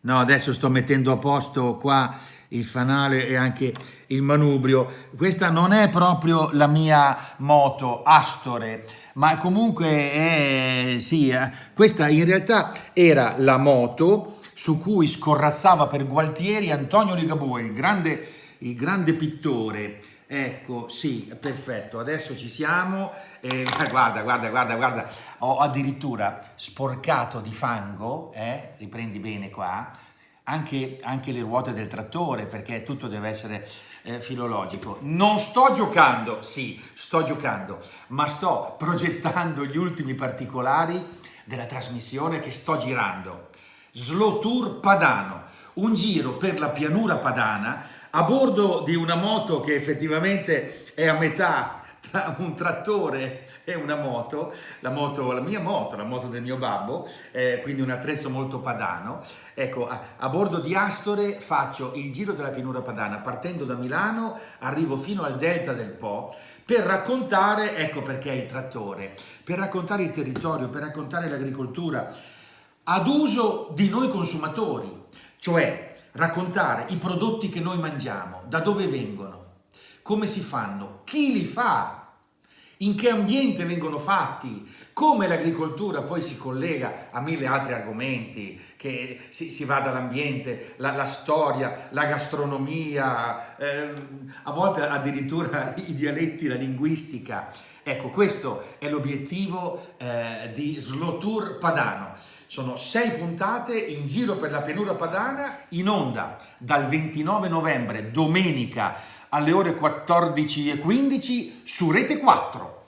No, adesso sto mettendo a posto qua il fanale e anche il manubrio. Questa non è proprio la mia moto Astore, ma comunque è, sì, questa in realtà era la moto su cui scorrazzava per Gualtieri Antonio Ligabue, il grande pittore. Ecco, sì, perfetto, adesso ci siamo. Guarda, guarda, guarda, guarda, ho addirittura sporcato di fango, riprendi bene qua, anche le ruote del trattore, perché tutto deve essere filologico. Non sto giocando, sì, sto giocando, ma sto progettando gli ultimi particolari della trasmissione che sto girando. Slow Tour Padano, un giro per la pianura padana a bordo di una moto che effettivamente è a metà tra un trattore e una moto, la mia moto, la moto del mio babbo, quindi un attrezzo molto padano. Ecco, a bordo di Astore faccio il giro della pianura padana, partendo da Milano, arrivo fino al delta del Po, per raccontare, ecco perché il trattore, per raccontare il territorio, per raccontare l'agricoltura, ad uso di noi consumatori, cioè raccontare i prodotti che noi mangiamo, da dove vengono, come si fanno, chi li fa, in che ambiente vengono fatti, come l'agricoltura poi si collega a mille altri argomenti, che si va dall'ambiente, la storia, la gastronomia, a volte addirittura i dialetti, la linguistica. Ecco, questo è l'obiettivo di Slow Tour Padano. Sono 6 puntate in giro per la pianura padana, in onda dal 29 novembre, domenica alle ore 14:15 su Rete 4.